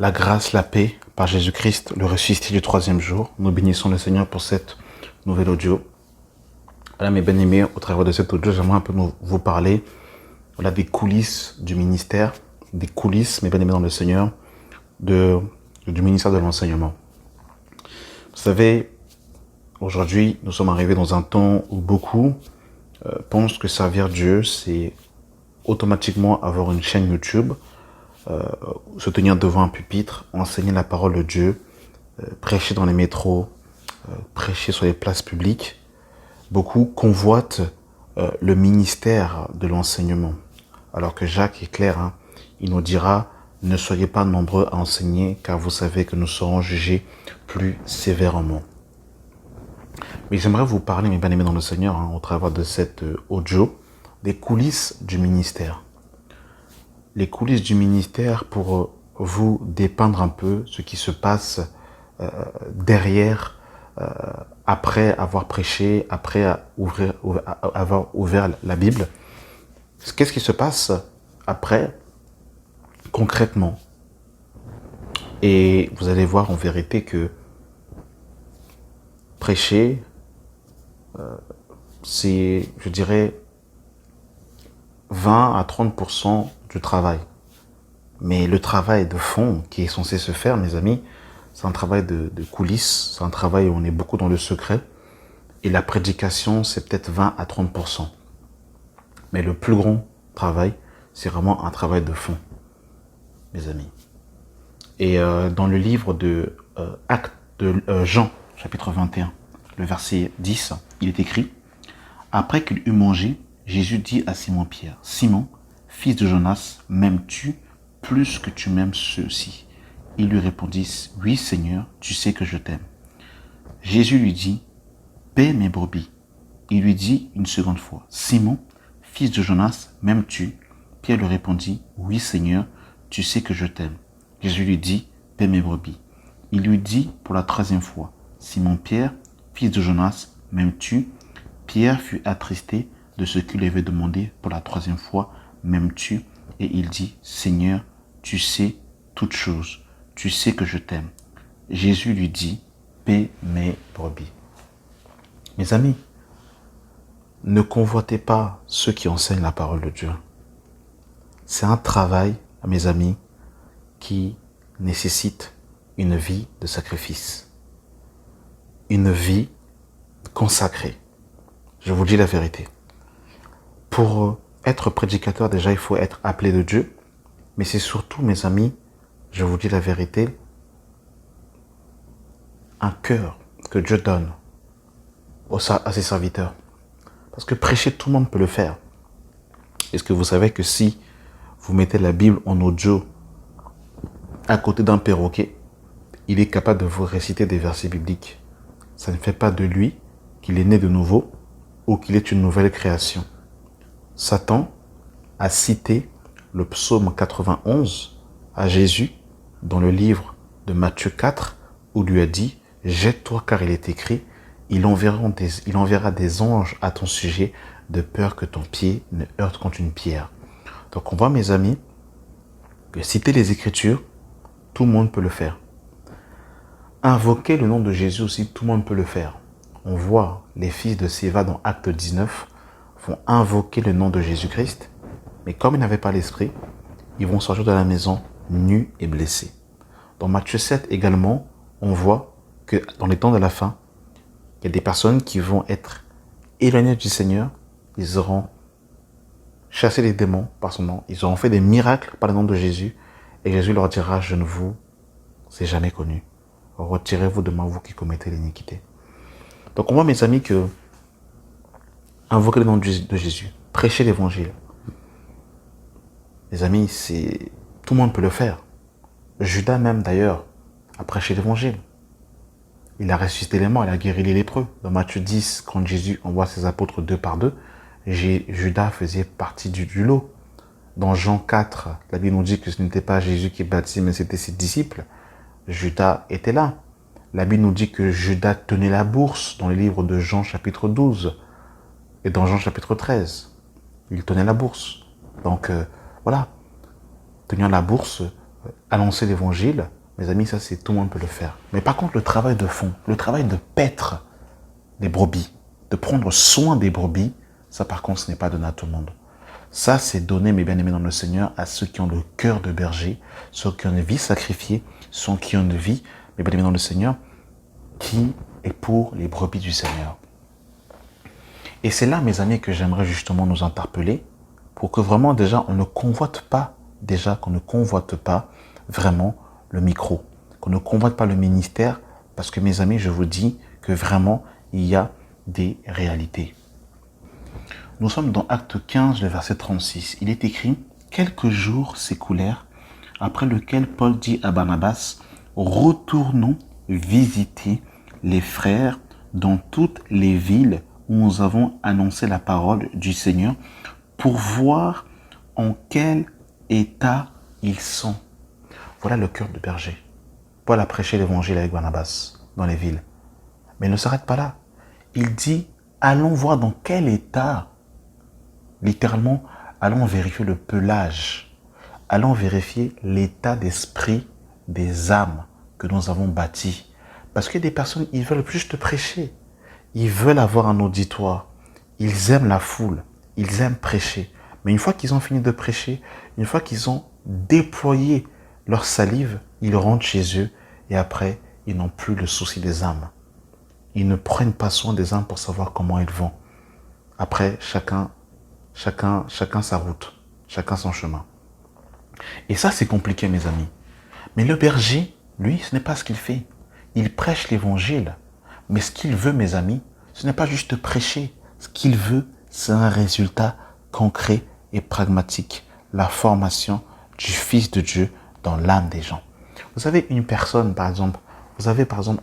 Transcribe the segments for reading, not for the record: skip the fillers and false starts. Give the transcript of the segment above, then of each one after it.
La grâce, la paix par Jésus-Christ, le ressuscité du troisième jour. Nous bénissons le Seigneur pour cette nouvelle audio. Voilà, mes bien-aimés, au travers de cette audio, j'aimerais un peu vous parler des coulisses du ministère, des coulisses, mes bien-aimés dans le Seigneur, du ministère de l'enseignement. Vous savez, aujourd'hui, nous sommes arrivés dans un temps où beaucoup pensent que servir Dieu, c'est automatiquement avoir une chaîne YouTube, se tenir devant un pupitre, enseigner la parole de Dieu, prêcher dans les métros, prêcher sur les places publiques. Beaucoup convoitent le ministère de l'enseignement. Alors que Jacques est clair, il nous dira « Ne soyez pas nombreux à enseigner, car vous savez que nous serons jugés plus sévèrement. » Mais j'aimerais vous parler, mes bien-aimés dans le Seigneur, au travers de cette audio, des coulisses du ministère. Les coulisses du ministère pour vous dépeindre un peu ce qui se passe derrière, après avoir prêché, après avoir ouvert la Bible. Qu'est-ce qui se passe après, concrètement? Et vous allez voir en vérité que prêcher, c'est, je dirais, 20 à 30% du travail. Mais le travail de fond qui est censé se faire, mes amis, c'est un travail de coulisses, c'est un travail où on est beaucoup dans le secret. Et la prédication, c'est peut-être 20 à 30%. Mais le plus grand travail, c'est vraiment un travail de fond, mes amis. Et dans le livre de Jean, chapitre 21, le verset 10, il est écrit « Après qu'il eut mangé, Jésus dit à Simon-Pierre, « Simon, fils de Jonas, m'aimes-tu plus que tu m'aimes ceux-ci » Il lui répondit, « Oui, Seigneur, tu sais que je t'aime. » Jésus lui dit, « Paie mes brebis. » Il lui dit une seconde fois, « Simon, fils de Jonas, m'aimes-tu » Pierre lui répondit, « Oui, Seigneur, tu sais que je t'aime. » Jésus lui dit, « Paie mes brebis. » Il lui dit pour la troisième fois, « Simon Pierre, fils de Jonas, m'aimes-tu » Pierre fut attristé de ce qu'il lui avait demandé pour la troisième fois, « M'aimes-tu » Et il dit, « Seigneur, tu sais toutes choses. Tu sais que je t'aime. » Jésus lui dit, « Paie mes brebis. » Mes amis, ne convoitez pas ceux qui enseignent la parole de Dieu. C'est un travail, mes amis, qui nécessite une vie de sacrifice. Une vie consacrée. Je vous dis la vérité. Pour être prédicateur, déjà, il faut être appelé de Dieu. Mais c'est surtout, mes amis, je vous dis la vérité, un cœur que Dieu donne à ses serviteurs. Parce que prêcher, tout le monde peut le faire. Est-ce que vous savez que si vous mettez la Bible en audio à côté d'un perroquet, il est capable de vous réciter des versets bibliques. Ça ne fait pas de lui qu'il est né de nouveau ou qu'il est une nouvelle création. Satan a cité le psaume 91 à Jésus dans le livre de Matthieu 4 où lui a dit « Jette-toi car il est écrit, il enverra des anges à ton sujet de peur que ton pied ne heurte contre une pierre. » Donc on voit, mes amis, que citer les Écritures, tout le monde peut le faire. Invoquer le nom de Jésus aussi, tout le monde peut le faire. On voit les fils de Séva dans Acte 19 vont invoquer le nom de Jésus-Christ, mais comme ils n'avaient pas l'esprit, ils vont sortir de la maison nus et blessés. Dans Matthieu 7 également, on voit que dans les temps de la fin, il y a des personnes qui vont être éloignées du Seigneur, ils auront chassé les démons par son nom, ils auront fait des miracles par le nom de Jésus, et Jésus leur dira, je ne vous ai jamais connu. Retirez-vous de moi, vous qui commettez l'iniquité. Donc on voit, mes amis, que invoquer le nom de Jésus, prêcher l'évangile, mes amis, tout le monde peut le faire. Judas même, d'ailleurs, a prêché l'évangile. Il a ressuscité les morts, il a guéri les lépreux. Dans Matthieu 10, quand Jésus envoie ses apôtres deux par deux, Judas faisait partie du lot. Dans Jean 4, la Bible nous dit que ce n'était pas Jésus qui baptisait, mais c'était ses disciples. Judas était là. La Bible nous dit que Judas tenait la bourse dans le livre de Jean chapitre 12 et dans Jean chapitre 13. Il tenait la bourse. Donc voilà, tenir la bourse, annoncer l'évangile, mes amis, ça c'est tout le monde peut le faire. Mais par contre, le travail de fond, le travail de paître les brebis, de prendre soin des brebis, ça par contre, ce n'est pas donné à tout le monde. Ça, c'est donné, mes bien-aimés dans le Seigneur, à ceux qui ont le cœur de berger, ceux qui ont une vie sacrifiée, ceux qui ont une vie, mes bien-aimés dans le Seigneur, qui est pour les brebis du Seigneur. Et c'est là, mes amis, que j'aimerais justement nous interpeller pour que vraiment, déjà, on ne convoite pas vraiment le micro, qu'on ne convoite pas le ministère, parce que, mes amis, je vous dis que vraiment, il y a des réalités. Nous sommes dans Acte 15, le verset 36. Il est écrit « Quelques jours s'écoulèrent, après lequel Paul dit à Barnabas « Retournons visiter les frères dans toutes les villes où nous avons annoncé la parole du Seigneur pour voir en quel état ils sont. » Voilà le cœur de berger. Paul a prêché l'évangile avec Barnabas dans les villes. Mais il ne s'arrête pas là. Il dit « Allons voir dans quel état ». Littéralement, allons vérifier le pelage. Allons vérifier l'état d'esprit des âmes que nous avons bâties. Parce que des personnes, ils veulent juste prêcher. Ils veulent avoir un auditoire. Ils aiment la foule. Ils aiment prêcher. Mais une fois qu'ils ont fini de prêcher, une fois qu'ils ont déployé leur salive, ils rentrent chez eux et après, ils n'ont plus le souci des âmes. Ils ne prennent pas soin des âmes pour savoir comment elles vont. Après, chacun sa route, chacun son chemin. Et ça, c'est compliqué, mes amis. Mais le berger, lui, ce n'est pas ce qu'il fait. Il prêche l'évangile. Mais ce qu'il veut, mes amis, ce n'est pas juste prêcher. Ce qu'il veut, c'est un résultat concret et pragmatique. La formation du Fils de Dieu dans l'âme des gens. Vous avez une personne, par exemple,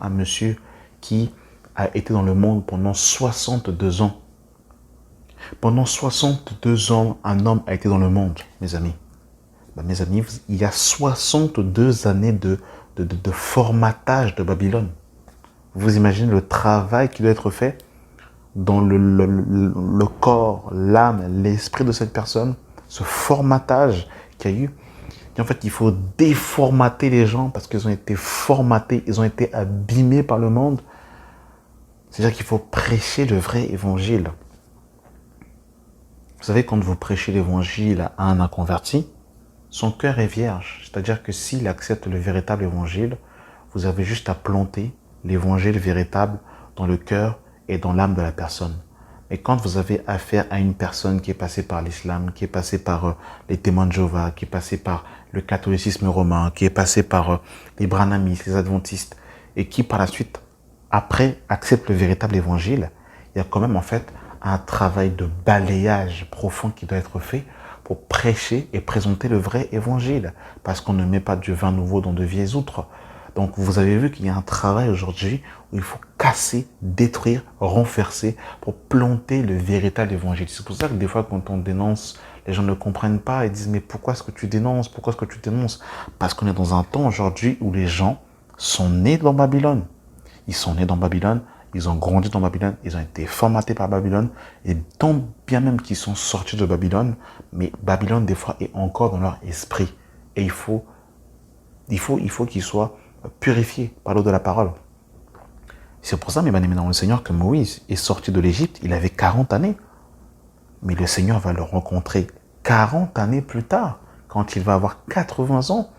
un monsieur qui a été dans le monde pendant 62 ans. Pendant 62 ans, un homme a été dans le monde, mes amis. Mes amis, il y a 62 années de formatage de Babylone. Vous imaginez le travail qui doit être fait dans le corps, l'âme, l'esprit de cette personne, ce formatage qu'il y a eu. Et en fait, il faut déformater les gens parce qu'ils ont été formatés, ils ont été abîmés par le monde. C'est-à-dire qu'il faut prêcher le vrai évangile. Vous savez, quand vous prêchez l'évangile à un inconverti, son cœur est vierge. C'est-à-dire que s'il accepte le véritable évangile, vous avez juste à planter l'évangile véritable dans le cœur et dans l'âme de la personne. Mais quand vous avez affaire à une personne qui est passée par l'islam, qui est passée par les témoins de Jéhovah, qui est passée par le catholicisme romain, qui est passée par les branhamistes, les adventistes, et qui par la suite, après, accepte le véritable évangile, il y a quand même en fait un travail de balayage profond qui doit être fait pour prêcher et présenter le vrai évangile. Parce qu'on ne met pas du vin nouveau dans de vieilles outres. Donc vous avez vu qu'il y a un travail aujourd'hui où il faut casser, détruire, renverser pour planter le véritable évangile. C'est pour ça que des fois quand on dénonce, les gens ne comprennent pas et disent mais pourquoi est-ce que tu dénonces? Pourquoi est-ce que tu dénonces? Parce qu'on est dans un temps aujourd'hui où les gens sont nés dans Babylone. Ils sont nés dans Babylone, ils ont grandi dans Babylone, ils ont été formatés par Babylone, et tant bien même qu'ils sont sortis de Babylone, mais Babylone des fois est encore dans leur esprit. Et il faut qu'ils soient purifiés par l'eau de la parole. C'est pour ça, mes bien-aimés dans le Seigneur, que Moïse est sorti de l'Égypte, il avait 40 années. Mais le Seigneur va le rencontrer 40 années plus tard, quand il va avoir 80 ans,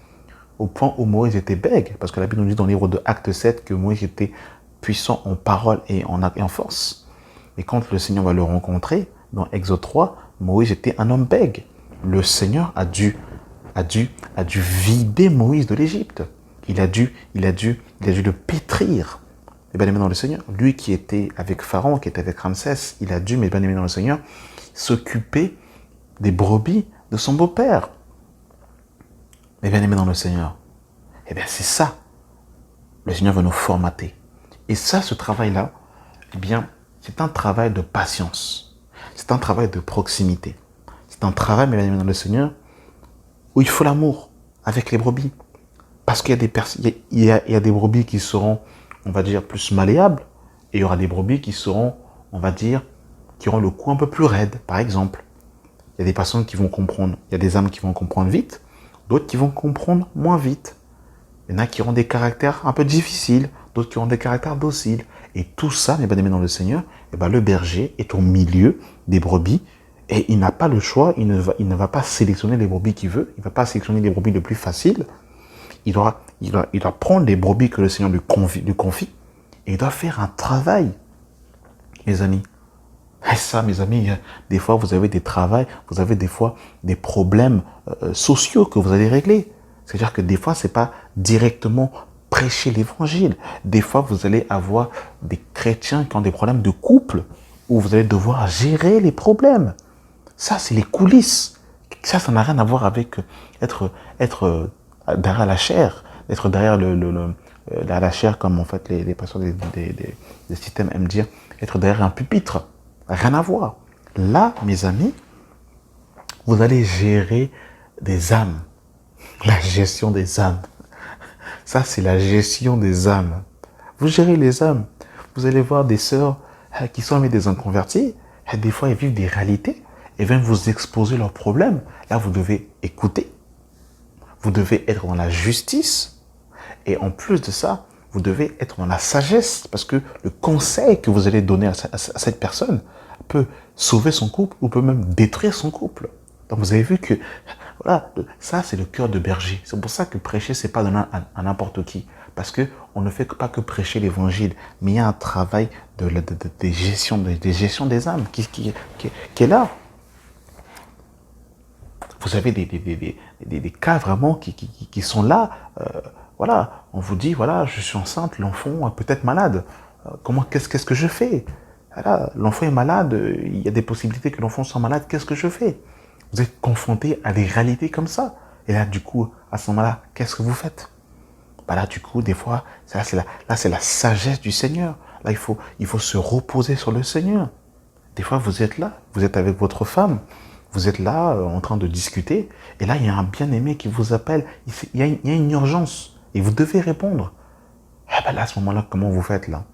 au point où Moïse était bègue, parce que la Bible nous dit dans le livre de Acte 7 que Moïse était puissant en parole et en force. Et quand le Seigneur va le rencontrer, dans Exode 3, Moïse était un homme bègue. Le Seigneur a dû vider Moïse de l'Égypte. Il a dû le pétrir. Mes bien-aimés dans le Seigneur, lui qui était avec Pharaon, qui était avec Ramsès, il a dû, mes bien-aimés dans le Seigneur, s'occuper des brebis de son beau-père. Mes bien-aimés dans le Seigneur, eh bien c'est ça. Le Seigneur veut nous formater. Et ça, ce travail-là, eh bien, c'est un travail de patience. C'est un travail de proximité. C'est un travail, mes bien-aimés dans le Seigneur, où il faut l'amour avec les brebis. Parce qu'il y a des brebis qui seront, on va dire, plus malléables. Et il y aura des brebis qui seront, on va dire, qui auront le cou un peu plus raide, par exemple. Il y a des personnes qui vont comprendre, il y a des âmes qui vont comprendre vite, d'autres qui vont comprendre moins vite. Il y en a qui auront des caractères un peu difficiles, d'autres qui auront des caractères dociles. Et tout ça, mes bien-aimés dans le Seigneur, eh ben, le berger est au milieu des brebis et il n'a pas le choix, il ne va pas sélectionner les brebis qu'il veut, il ne va pas sélectionner les brebis les plus faciles. Il doit prendre les brebis que le Seigneur lui confie et il doit faire un travail, mes amis. Et ça, mes amis, des fois, vous avez des travails, vous avez des fois des problèmes sociaux que vous allez régler. C'est-à-dire que des fois, c'est pas directement prêcher l'évangile. Des fois, vous allez avoir des chrétiens qui ont des problèmes de couple où vous allez devoir gérer les problèmes. Ça, c'est les coulisses. Ça n'a rien à voir avec être derrière la chair, être derrière la chair, comme en fait les pasteurs des systèmes aiment dire, être derrière un pupitre. Rien à voir. Là, mes amis, vous allez gérer des âmes. La gestion des âmes. Ça, c'est la gestion des âmes. Vous gérez les âmes. Vous allez voir des sœurs qui sont des inconvertis. Des fois, elles vivent des réalités. Elles viennent vous exposer leurs problèmes. Là, vous devez écouter. Vous devez être dans la justice. Et en plus de ça, vous devez être dans la sagesse. Parce que le conseil que vous allez donner à cette personne peut sauver son couple ou peut même détruire son couple. Donc, vous avez vu que voilà, ça, c'est le cœur de berger. C'est pour ça que prêcher, c'est pas donner à n'importe qui. Parce que on ne fait pas que prêcher l'évangile, mais il y a un travail de gestion des âmes qui est là. Vous avez des cas vraiment qui sont là. Voilà, on vous dit, voilà, je suis enceinte, l'enfant est peut-être malade. Qu'est-ce que je fais? Voilà, l'enfant est malade, il y a des possibilités que l'enfant soit malade, qu'est-ce que je fais? Vous êtes confronté à des réalités comme ça. Et là, du coup, à ce moment-là, qu'est-ce que vous faites? Bah là, du coup, des fois, c'est la sagesse du Seigneur. Là, il faut se reposer sur le Seigneur. Des fois, vous êtes là, vous êtes avec votre femme, vous êtes là en train de discuter, et là, il y a un bien-aimé qui vous appelle, il y a une urgence, et vous devez répondre. Eh ben là, à ce moment-là, comment vous faites là?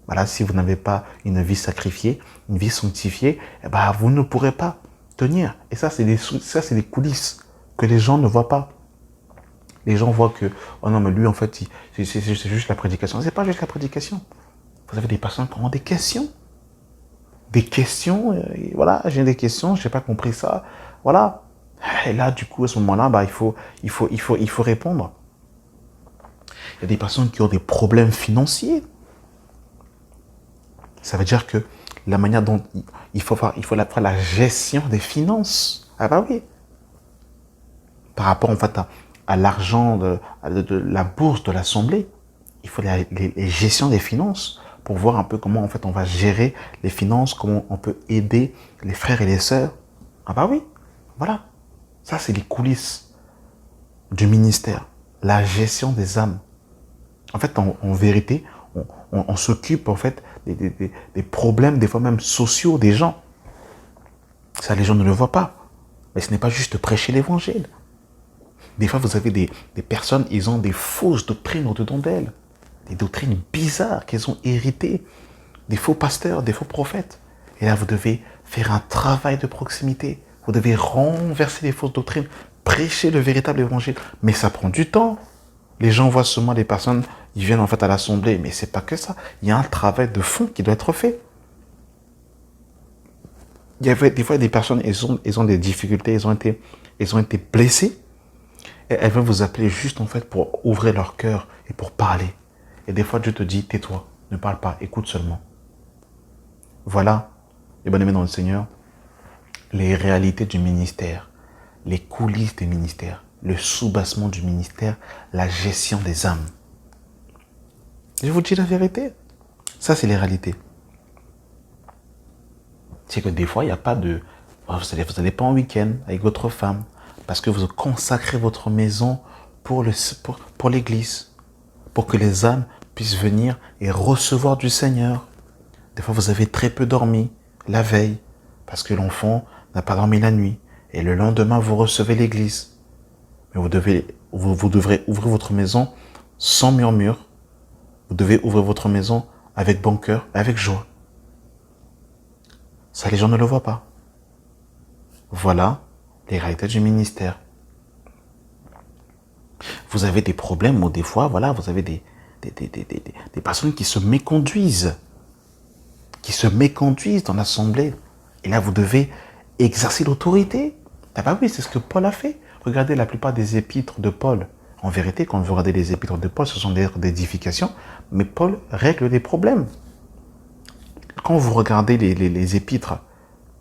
Bah là, si vous n'avez pas une vie sacrifiée, une vie sanctifiée, eh ben, vous ne pourrez pas tenir. Et ça, c'est des coulisses que les gens ne voient pas. Les gens voient que, oh non, mais lui, en fait, c'est juste la prédication. C'est pas juste la prédication. Vous avez des personnes qui ont des questions. Des questions, et voilà, j'ai des questions, je n'ai pas compris ça. Voilà. Et là, du coup, à ce moment-là, bah, il faut répondre. Il y a des personnes qui ont des problèmes financiers. Ça veut dire que la manière dont il faut faire la gestion des finances. Ah bah oui. Par rapport en fait à l'argent de la bourse de l'Assemblée, il faut les gestions des finances pour voir un peu comment en fait on va gérer les finances, comment on peut aider les frères et les sœurs. Ah bah oui, voilà. Ça c'est les coulisses du ministère, la gestion des âmes. En fait, en vérité, on s'occupe en fait des problèmes, des fois même sociaux des gens. Ça, les gens ne le voient pas. Mais ce n'est pas juste prêcher l'évangile. Des fois, vous avez des personnes, ils ont des fausses doctrines au-dedans d'elles. Des doctrines bizarres qu'elles ont héritées. Des faux pasteurs, des faux prophètes. Et là, vous devez faire un travail de proximité. Vous devez renverser les fausses doctrines, prêcher le véritable évangile. Mais ça prend du temps. Les gens voient seulement des personnes, ils viennent en fait à l'assemblée. Mais c'est pas que ça. Il y a un travail de fond qui doit être fait. Il y avait des fois des personnes, elles ont des difficultés, elles ont été blessées. Et elles vont vous appeler juste en fait pour ouvrir leur cœur et pour parler. Et des fois, Dieu te dit, tais-toi, ne parle pas, écoute seulement. Voilà, les bien-aimés dans le Seigneur, les réalités du ministère, les coulisses des ministères, le soubassement du ministère, la gestion des âmes. Je vous dis la vérité, ça c'est les réalités. C'est que des fois, il n'y a pas de... Vous n'allez pas en week-end avec votre femme parce que vous consacrez votre maison pour l'église, pour que les âmes puissent venir et recevoir du Seigneur. Des fois, vous avez très peu dormi la veille parce que l'enfant n'a pas dormi la nuit. Et le lendemain, vous recevez l'église. Mais vous devrez ouvrir votre maison sans murmure. Vous devez ouvrir votre maison avec bon cœur, avec joie. Ça, les gens ne le voient pas. Voilà les réalités du ministère. Vous avez des problèmes où des fois, voilà, vous avez des personnes qui se méconduisent dans l'assemblée. Et là, vous devez exercer l'autorité. Ah bah oui, c'est ce que Paul a fait. Regardez la plupart des épîtres de Paul. En vérité, quand vous regardez les épîtres de Paul, ce sont des lettres d'édification, mais Paul règle des problèmes. Quand vous regardez les épîtres,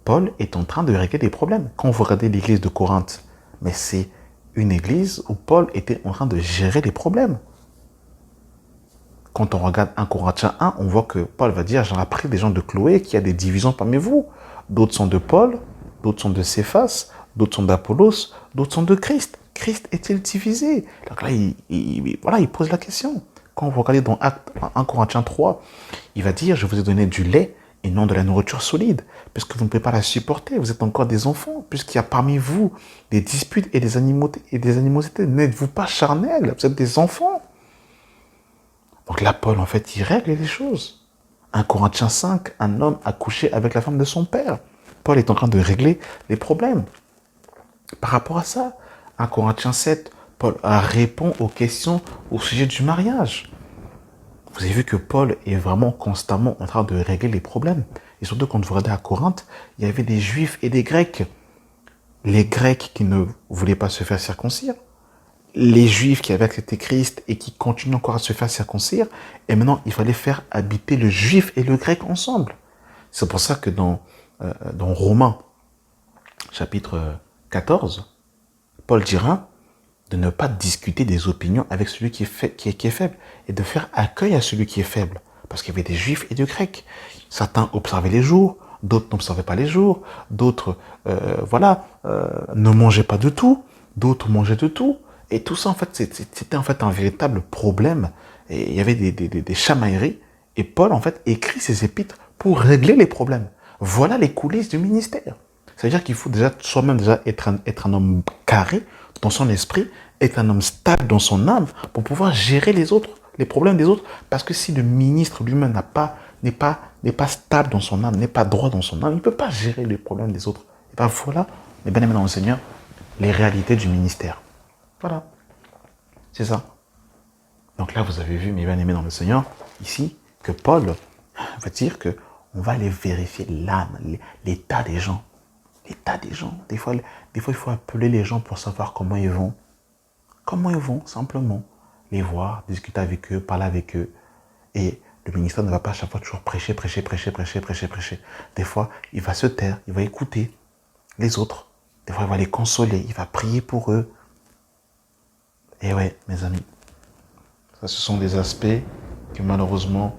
Paul est en train de régler des problèmes. Quand vous regardez l'église de Corinthe, mais c'est une église où Paul était en train de gérer les problèmes. Quand on regarde 1 Corinthiens 1, on voit que Paul va dire, j'ai appris des gens de Chloé qu'il y a des divisions parmi vous. D'autres sont de Paul, d'autres sont de Céphas, d'autres sont d'Apollos, d'autres sont de Christ. Christ est-il divisé? Donc là, il pose la question. Quand vous regardez dans 1 Corinthiens 3, il va dire, je vous ai donné du lait et non de la nourriture solide, puisque vous ne pouvez pas la supporter, vous êtes encore des enfants, puisqu'il y a parmi vous des disputes et des animosités. N'êtes-vous pas charnels? Vous êtes des enfants. Donc là, Paul, en fait, il règle les choses. 1 Corinthiens 5, un homme a couché avec la femme de son père. Paul est en train de régler les problèmes. Par rapport à ça, 1 Corinthiens 7, Paul répond aux questions au sujet du mariage. Vous avez vu que Paul est vraiment constamment en train de régler les problèmes. Et surtout, quand vous regardez à Corinthe, il y avait des Juifs et des Grecs. Les Grecs qui ne voulaient pas se faire circoncire, les Juifs qui avaient accepté Christ et qui continuent encore à se faire circoncire, et maintenant il fallait faire habiter le Juif et le Grec ensemble. C'est pour ça que dans Romains, chapitre 14, Paul dira de ne pas discuter des opinions avec celui qui est faible, et de faire accueil à celui qui est faible. Parce qu'il y avait des Juifs et des Grecs. Certains observaient les jours, d'autres n'observaient pas les jours, d'autres ne mangeaient pas de tout, d'autres mangeaient de tout. Et tout ça, en fait, c'était en fait un véritable problème. Et il y avait des chamailleries. Et Paul, en fait, écrit ses épîtres pour régler les problèmes. Voilà les coulisses du ministère. Ça veut dire qu'il faut déjà soi-même être un homme carré dans son esprit, être un homme stable dans son âme pour pouvoir gérer les autres, les problèmes des autres. Parce que si le ministre lui-même n'est pas stable dans son âme, n'est pas droit dans son âme, il ne peut pas gérer les problèmes des autres. Et bien voilà, mes bien-aimés dans le Seigneur, les réalités du ministère. Voilà, c'est ça. Donc là, vous avez vu, mes bien-aimés dans le Seigneur, ici, que Paul va dire que on va aller vérifier l'âme, l'état des gens. L'état des gens. Des fois, il faut appeler les gens pour savoir comment ils vont. Comment ils vont, simplement. Les voir, discuter avec eux, parler avec eux. Et le ministère ne va pas à chaque fois toujours prêcher. Des fois, il va se taire, il va écouter les autres. Des fois, il va les consoler, il va prier pour eux. Et ouais, mes amis, ça, ce sont des aspects que malheureusement,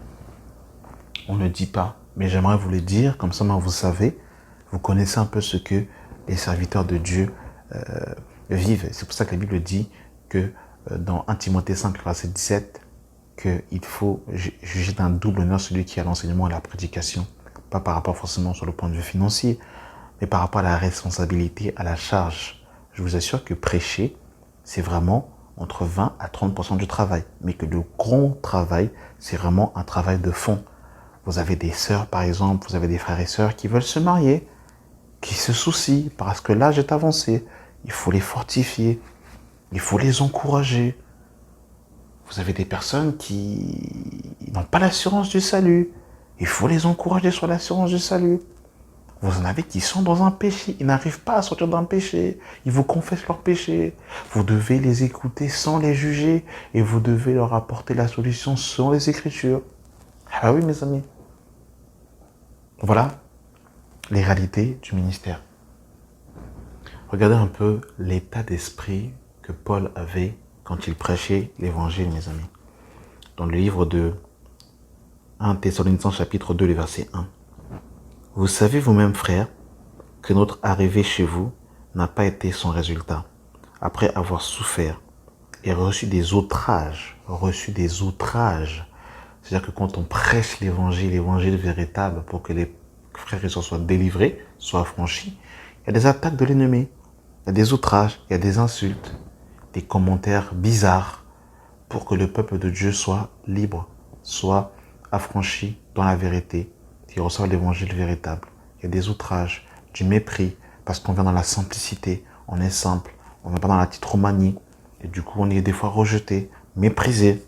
on ne dit pas. Mais j'aimerais vous le dire, comme ça, vous savez, vous connaissez un peu ce que les serviteurs de Dieu vivent. C'est pour ça que la Bible dit que dans 1 Timothée 5, verset 17, qu'il faut juger d'un double honneur celui qui a l'enseignement et la prédication. Pas par rapport forcément sur le point de vue financier, mais par rapport à la responsabilité, à la charge. Je vous assure que prêcher, c'est vraiment entre 20 à 30% du travail. Mais que le gros travail, c'est vraiment un travail de fond. Vous avez des sœurs, par exemple, vous avez des frères et sœurs qui veulent se marier, qui se soucient parce que l'âge est avancé. Il faut les fortifier, il faut les encourager. Vous avez des personnes qui n'ont pas l'assurance du salut. Il faut les encourager sur l'assurance du salut. Vous en avez qui sont dans un péché, ils n'arrivent pas à sortir d'un péché, ils vous confessent leur péché. Vous devez les écouter sans les juger et vous devez leur apporter la solution selon les Écritures. Ah oui, mes amis. Voilà les réalités du ministère. Regardez un peu l'état d'esprit que Paul avait quand il prêchait l'évangile, mes amis. Dans le livre de 1 Thessaloniciens chapitre 2, le verset 1. Vous savez vous-même, frères, que notre arrivée chez vous n'a pas été sans résultat. Après avoir souffert et reçu des outrages, c'est-à-dire que quand on prêche l'évangile véritable pour que les frères et sœurs soient délivrés, soient affranchis, il y a des attaques de l'ennemi, il y a des outrages, il y a des insultes, des commentaires bizarres pour que le peuple de Dieu soit libre, soit affranchi dans la vérité, qui reçoit l'évangile véritable. Il y a des outrages, du mépris, parce qu'on vient dans la simplicité, on est simple, on ne vient pas dans la titromanie. Et du coup, on est des fois rejeté, méprisé.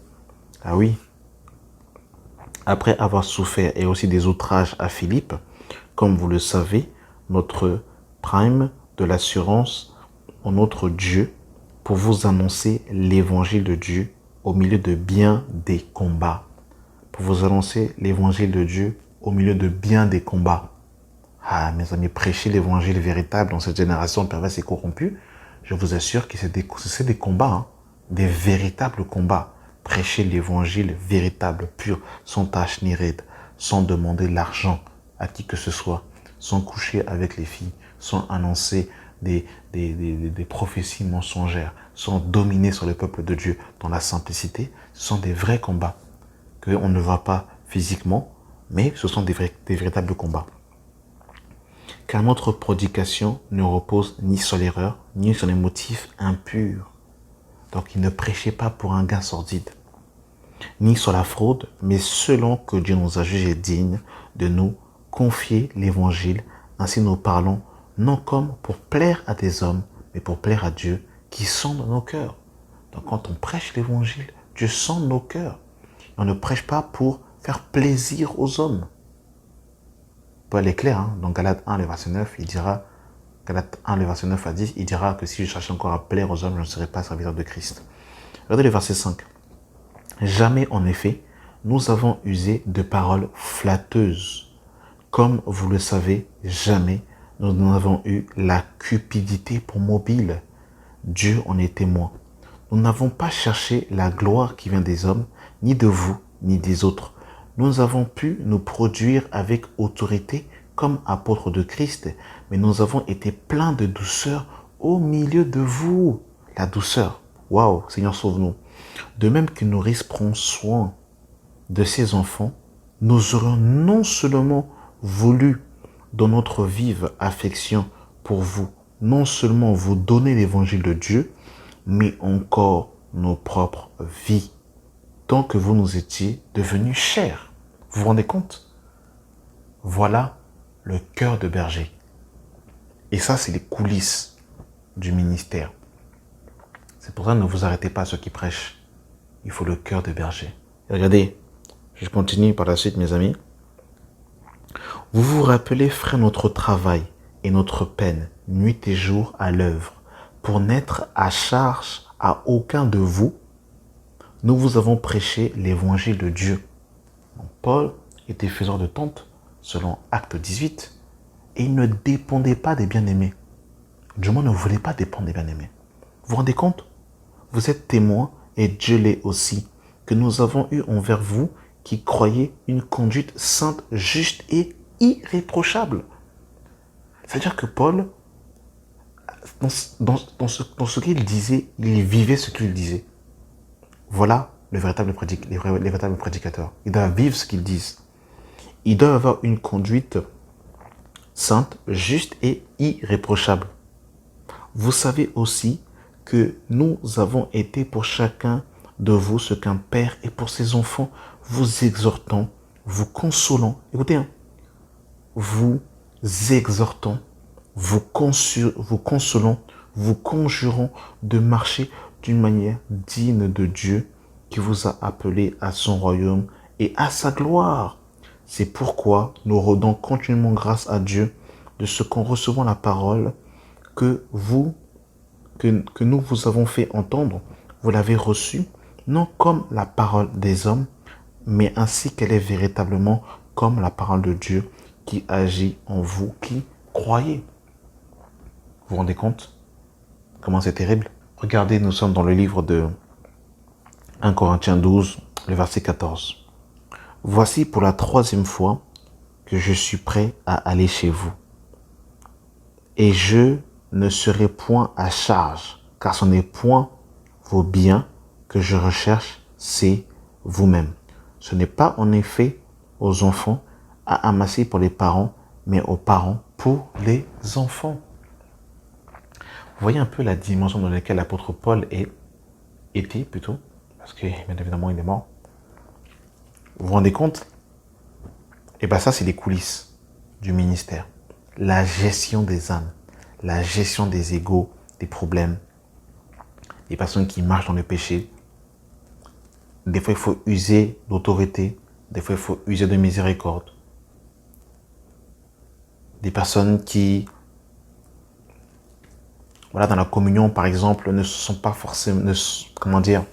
Ah oui. Après avoir souffert et aussi des outrages à Philippe, comme vous le savez, notre prime de l'assurance en notre Dieu pour vous annoncer l'évangile de Dieu au milieu de bien des combats. Pour vous annoncer l'évangile de Dieu au milieu de bien des combats. Ah, mes amis, prêcher l'évangile véritable dans cette génération perverse et corrompue, je vous assure que c'est des combats, hein, des véritables combats. Prêcher l'évangile véritable, pur, sans tache ni ride, sans demander l'argent à qui que ce soit, sans coucher avec les filles, sans annoncer des prophéties mensongères, sans dominer sur le peuple de Dieu dans la simplicité. Ce sont des vrais combats qu'on ne voit pas physiquement, mais ce sont des véritables combats. Car notre prédication ne repose ni sur l'erreur, ni sur les motifs impurs. Donc il ne prêchait pas pour un gain sordide, ni sur la fraude, mais selon que Dieu nous a jugés dignes de nous confier l'évangile. Ainsi nous parlons, non comme pour plaire à des hommes, mais pour plaire à Dieu qui sonde nos cœurs. Donc quand on prêche l'évangile, Dieu sonde nos cœurs. On ne prêche pas pour faire plaisir aux hommes. Paul est clair, hein? Dans Galates 1, le verset 9, il dira, Galates 1, le verset 9 à 10, il dira que si je cherche encore à plaire aux hommes, je ne serai pas serviteur de Christ. Regardez le verset 5. Jamais, en effet, nous avons usé de paroles flatteuses. Comme vous le savez, jamais nous n'avons eu la cupidité pour mobile. Dieu en est témoin. Nous n'avons pas cherché la gloire qui vient des hommes, ni de vous, ni des autres. Nous avons pu nous produire avec autorité comme apôtres de Christ, mais nous avons été pleins de douceur au milieu de vous. La douceur. Waouh, Seigneur, sauve-nous. De même que nous risquerons soin de ces enfants, nous aurions non seulement voulu, dans notre vive affection pour vous, non seulement vous donner l'évangile de Dieu, mais encore nos propres vies, tant que vous nous étiez devenus chers. Vous vous rendez compte? Voilà le cœur de berger. Et ça, c'est les coulisses du ministère. C'est pour ça que ne vous arrêtez pas à ceux qui prêchent. Il faut le cœur de berger. Et regardez, je continue par la suite, mes amis. Vous vous rappelez, frère, notre travail et notre peine, nuit et jour à l'œuvre, pour n'être à charge à aucun de vous. Nous vous avons prêché l'évangile de Dieu. Donc, Paul était faiseur de tentes, selon Acte 18, et il ne dépendait pas des bien-aimés. Du moins, ne voulait pas dépendre des bien-aimés. Vous vous rendez compte? Vous êtes témoins, et Dieu l'est aussi, que nous avons eu envers vous qui croyez une conduite sainte, juste et irréprochable. C'est-à-dire que Paul, dans ce qu'il disait, il vivait ce qu'il disait. Voilà les véritables prédicateurs. Ils doivent vivre ce qu'ils disent. Ils doivent avoir une conduite sainte, juste et irréprochable. Vous savez aussi que nous avons été pour chacun de vous ce qu'un père est pour ses enfants, vous exhortant, vous consolant. Écoutez, hein, vous exhortant, vous consolant, vous conjurant de marcher d'une manière digne de Dieu qui vous a appelé à son royaume et à sa gloire. C'est pourquoi nous rendons continuellement grâce à Dieu de ce qu'en recevant la parole que nous vous avons fait entendre, vous l'avez reçue, non comme la parole des hommes, mais ainsi qu'elle est véritablement comme la parole de Dieu qui agit en vous qui croyez. Vous vous rendez compte comment c'est terrible? Regardez, nous sommes dans le livre de 1 Corinthiens 12, le verset 14. Voici pour la 3e fois que je suis prêt à aller chez vous. Et je ne serai point à charge, car ce n'est point vos biens que je recherche, c'est vous-même. Ce n'est pas en effet aux enfants à amasser pour les parents, mais aux parents pour les enfants. Vous voyez un peu la dimension dans laquelle l'apôtre Paul était plutôt, parce que bien évidemment il est mort. Vous vous rendez compte? Et bien ça, c'est les coulisses du ministère. La gestion des âmes, la gestion des égos, des problèmes, des personnes qui marchent dans le péché. Des fois, il faut user d'autorité. Des fois, il faut user de miséricorde. Des personnes qui, voilà, dans la communion, par exemple, ne sont pas forcément, comment dire,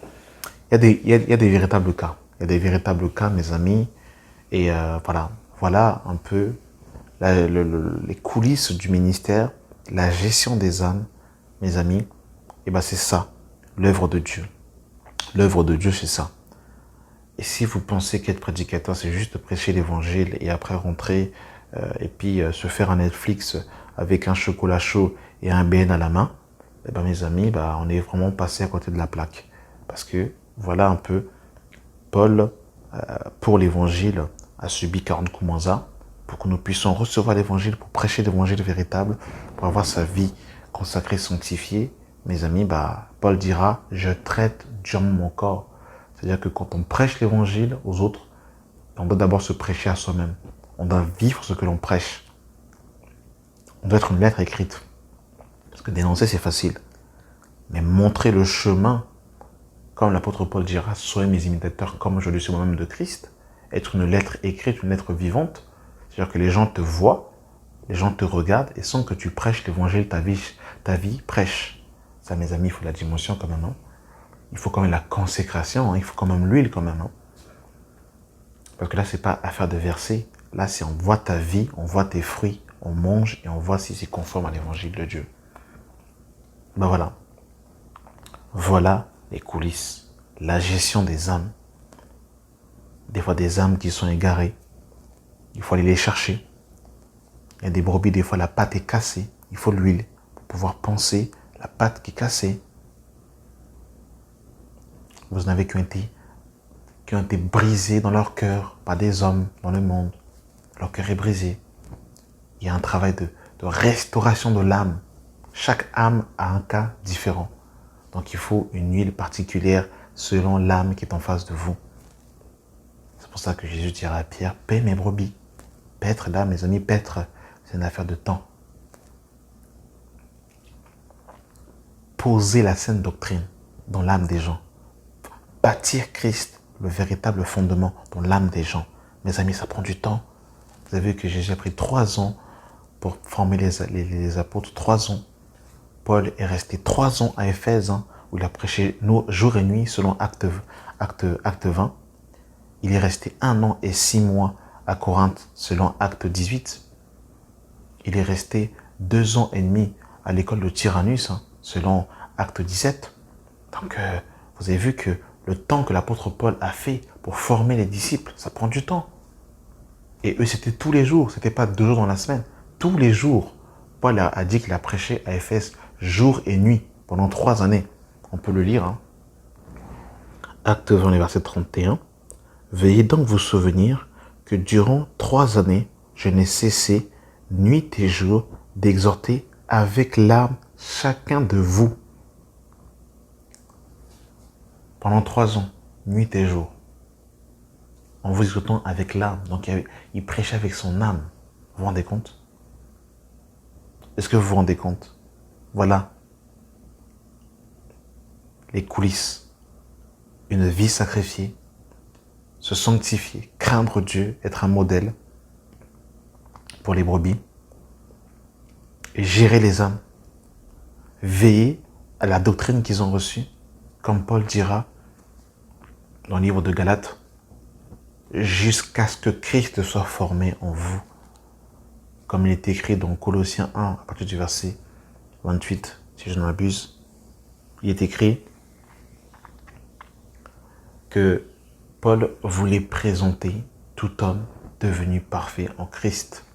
il y a des véritables cas. Il y a des véritables cas, mes amis. Et voilà un peu les coulisses du ministère, la gestion des âmes, mes amis. Et bien, c'est ça, l'œuvre de Dieu. L'œuvre de Dieu, c'est ça. Et si vous pensez qu'être prédicateur, c'est juste prêcher l'évangile et après rentrer et puis se faire un Netflix avec un chocolat chaud et un BN à la main, eh ben, mes amis, on est vraiment passé à côté de la plaque. Parce que voilà un peu, Paul, pour l'évangile, a subi 40 coups moins un, pour que nous puissions recevoir l'évangile, pour prêcher l'évangile véritable, pour avoir sa vie consacrée, sanctifiée. Mes amis, Paul dira, je traite durement mon corps. C'est-à-dire que quand on prêche l'évangile aux autres, on doit d'abord se prêcher à soi-même. On doit vivre ce que l'on prêche. On doit être une lettre écrite. Parce que dénoncer, c'est facile. Mais montrer le chemin, comme l'apôtre Paul dira, soyez mes imitateurs comme je le suis moi-même de Christ. Être une lettre écrite, une lettre vivante. C'est-à-dire que les gens te voient, les gens te regardent, et sans que tu prêches l'évangile, ta vie prêche. Ça, mes amis, il faut la dimension quand même. Hein. Il faut quand même la consécration, hein. Il faut quand même l'huile quand même. Hein. Parce que là, c'est pas affaire de verser. Là, c'est on voit ta vie, on voit tes fruits, on mange et on voit si c'est conforme à l'évangile de Dieu. Voilà. Voilà les coulisses. La gestion des âmes. Des fois, des âmes qui sont égarées. Il faut aller les chercher. Il y a des brebis, des fois, la pâte est cassée. Il faut de l'huile pour pouvoir penser la pâte qui est cassée. Vous en avez qui ont été brisés dans leur cœur par des hommes dans le monde. Leur cœur est brisé. Il y a un travail de restauration de l'âme. Chaque âme a un cas différent. Donc il faut une huile particulière selon l'âme qui est en face de vous. C'est pour ça que Jésus dira à Pierre, paie mes brebis. Paître, là, mes amis, paître, c'est une affaire de temps. Poser la saine doctrine dans l'âme des gens. Bâtir Christ, le véritable fondement dans l'âme des gens. Mes amis, ça prend du temps. Vous avez vu que Jésus a pris 3 ans pour former les apôtres, 3 ans. Paul est resté 3 ans à Éphèse, hein, où il a prêché jour et nuit, selon acte 20. Il est resté 1 an et 6 mois à Corinthe, selon acte 18. Il est resté 2 ans et demi à l'école de Tyrannus, hein, selon acte 17. Donc, vous avez vu que le temps que l'apôtre Paul a fait pour former les disciples, ça prend du temps. Et eux, c'était tous les jours, c'était pas 2 jours dans la semaine. Tous les jours, Paul a dit qu'il a prêché à Éphèse jour et nuit pendant 3 années. On peut le lire. Hein. Acte 20, verset 31. Veuillez donc vous souvenir que durant 3 années, je n'ai cessé, nuit et jour, d'exhorter avec larmes chacun de vous. Pendant 3 ans, nuit et jour. En vous exhortant avec l'âme. Donc il prêchait avec son âme. Vous vous rendez compte? Est-ce que vous vous rendez compte? Voilà. Les coulisses. Une vie sacrifiée. Se sanctifier. Craindre Dieu. Être un modèle pour les brebis. Et gérer les âmes. Veiller à la doctrine qu'ils ont reçue. Comme Paul dira dans le livre de Galates. Jusqu'à ce que Christ soit formé en vous. Comme il est écrit dans Colossiens 1, à partir du verset 28, si je ne m'abuse, il est écrit que Paul voulait présenter tout homme devenu parfait en Christ.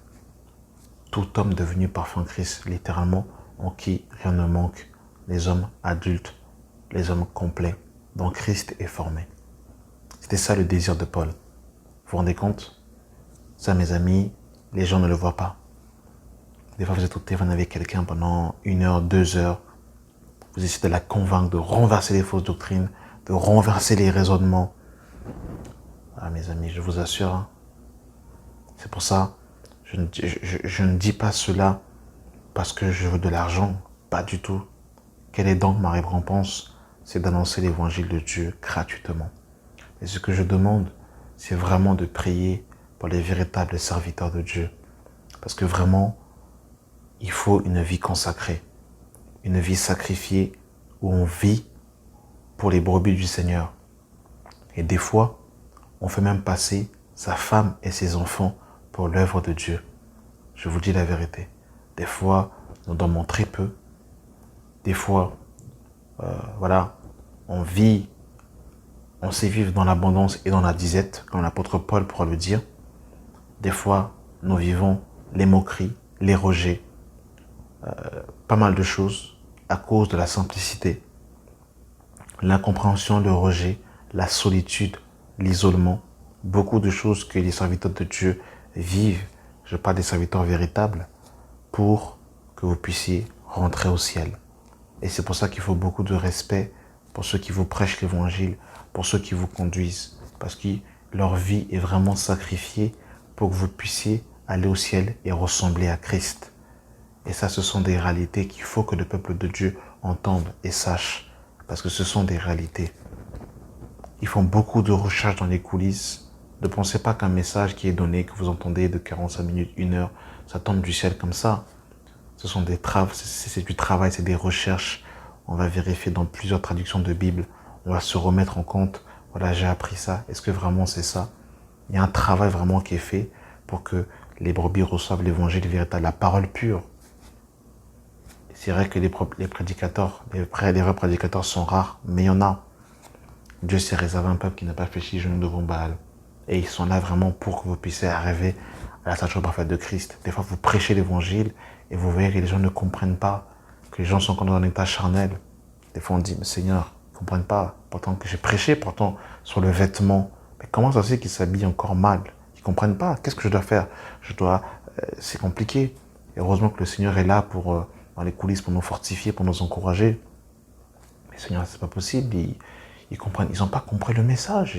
Tout homme devenu parfait en Christ, littéralement, en qui rien ne manque, les hommes adultes, les hommes complets, dont Christ est formé. C'était ça le désir de Paul. Vous vous rendez compte? Ça, mes amis, les gens ne le voient pas. Des fois, vous êtes au téléphone avec quelqu'un pendant 1 heure, 2 heures. Vous essayez de la convaincre, de renverser les fausses doctrines, de renverser les raisonnements. Ah, mes amis, je vous assure. Hein, c'est pour ça, je ne dis pas cela parce que je veux de l'argent. Pas du tout. Quelle est donc ma récompense c'est d'annoncer l'évangile de Dieu gratuitement. Et ce que je demande, c'est vraiment de prier pour les véritables serviteurs de Dieu. Parce que vraiment, il faut une vie consacrée, une vie sacrifiée où on vit pour les brebis du Seigneur. Et des fois, on fait même passer sa femme et ses enfants pour l'œuvre de Dieu. Je vous dis la vérité. Des fois, on dormons très peu. Des fois, voilà, on sait vivre dans l'abondance et dans la disette, comme l'apôtre Paul pourra le dire. Des fois, nous vivons les moqueries, les rejets, pas mal de choses à cause de la simplicité, l'incompréhension, le rejet, la solitude, l'isolement, beaucoup de choses que les serviteurs de Dieu vivent, je parle des serviteurs véritables, pour que vous puissiez rentrer au ciel. Et c'est pour ça qu'il faut beaucoup de respect pour ceux qui vous prêchent l'évangile, pour ceux qui vous conduisent, parce que leur vie est vraiment sacrifiée pour que vous puissiez aller au ciel et ressembler à Christ. Et ça, ce sont des réalités qu'il faut que le peuple de Dieu entende et sache, parce que ce sont des réalités. Ils font beaucoup de recherches dans les coulisses. Ne pensez pas qu'un message qui est donné, que vous entendez de 45 minutes, 1 heure, ça tombe du ciel comme ça. Ce sont des travaux, c'est du travail, c'est des recherches. On va vérifier dans plusieurs traductions de Bible. On va se remettre en compte. Voilà, j'ai appris ça. Est-ce que vraiment c'est ça? Il y a un travail vraiment qui est fait pour que les brebis reçoivent l'évangile véritable, la parole pure. C'est vrai que les prédicateurs, les vrais prédicateurs sont rares, mais il y en a. Dieu s'est réservé un peuple qui n'a pas fléchi genou devant Baal. Et ils sont là vraiment pour que vous puissiez arriver à la stature parfaite de Christ. Des fois, vous prêchez l'évangile et vous voyez que les gens ne comprennent pas, que les gens sont encore dans un état charnel. Des fois, on dit, mais Seigneur, ils ne comprennent pas. Pourtant que j'ai prêché, pourtant, sur le vêtement. Mais comment ça se fait qu'ils s'habillent encore mal? Ils ne comprennent pas. Qu'est-ce que je dois faire? C'est compliqué. Et heureusement que le Seigneur est là pour, dans les coulisses, pour nous fortifier, pour nous encourager. Mais Seigneur, c'est pas possible. Ils n'ont pas compris le message.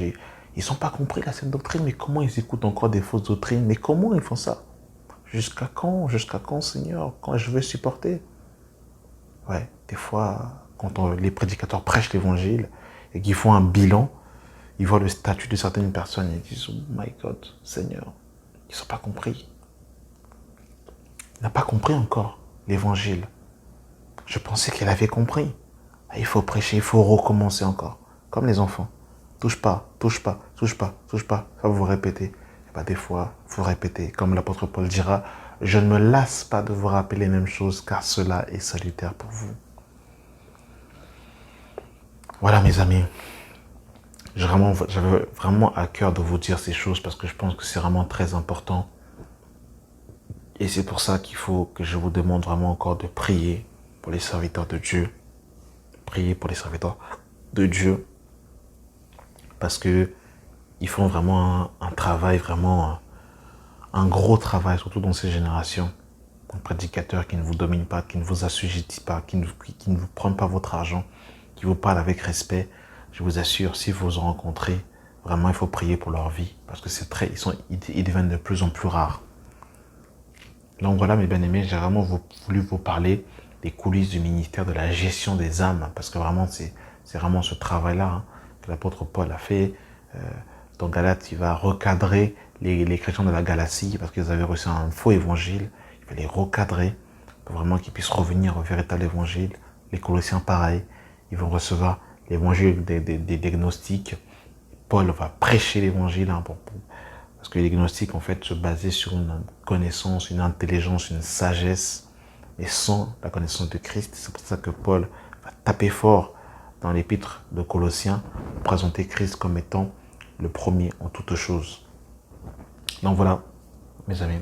Ils n'ont pas compris la sainte doctrine. Mais comment ils écoutent encore des fausses doctrines? Mais comment ils font ça? Jusqu'à quand? Jusqu'à quand, Seigneur? Quand je vais supporter? Ouais, des fois, quand les prédicateurs prêchent l'évangile et qu'ils font un bilan, ils voient le statut de certaines personnes et ils disent, oh my God, Seigneur, ils n'ont pas compris. Ils n'ont pas compris encore l'évangile. Je pensais qu'il avait compris. Il faut prêcher, il faut recommencer encore. Comme les enfants. Touche pas, touche pas, touche pas, touche pas. Ça vous répétez. Et bien des fois, vous répétez. Comme l'apôtre Paul dira, je ne me lasse pas de vous rappeler les mêmes choses car cela est salutaire pour vous. Voilà mes amis. J'avais vraiment à cœur de vous dire ces choses parce que je pense que c'est vraiment très important. Et c'est pour ça qu'il faut que je vous demande vraiment encore de prier pour les serviteurs de Dieu. Prier pour les serviteurs de Dieu. Parce que ils font vraiment un travail, vraiment un gros travail, surtout dans ces générations. Un prédicateur qui ne vous domine pas, qui ne vous assujettit pas, qui ne vous prend pas votre argent, qui vous parle avec respect. Je vous assure, si vous en rencontrez, vraiment il faut prier pour leur vie. Parce que ils deviennent de plus en plus rares. Donc voilà mes bien-aimés, j'ai vraiment voulu vous parler des coulisses du ministère de la gestion des âmes. Parce que vraiment c'est vraiment ce travail-là que l'apôtre Paul a fait. Dans Galates, il va recadrer les chrétiens de la Galatie parce qu'ils avaient reçu un faux évangile. Il va les recadrer pour vraiment qu'ils puissent revenir au véritable évangile. Les Colossiens, pareil, ils vont recevoir l'évangile des gnostiques. Paul va prêcher l'évangile parce que les gnostiques, en fait, se basaient sur une connaissance, une intelligence, une sagesse, et sans la connaissance de Christ. C'est pour ça que Paul va taper fort dans l'épître de Colossiens, présenter Christ comme étant le premier en toutes choses. Donc voilà, mes amis.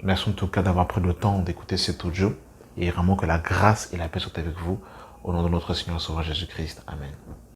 Merci en tout cas d'avoir pris le temps d'écouter cet audio. Et vraiment que la grâce et la paix soient avec vous. Au nom de notre Seigneur Sauveur Jésus-Christ. Amen.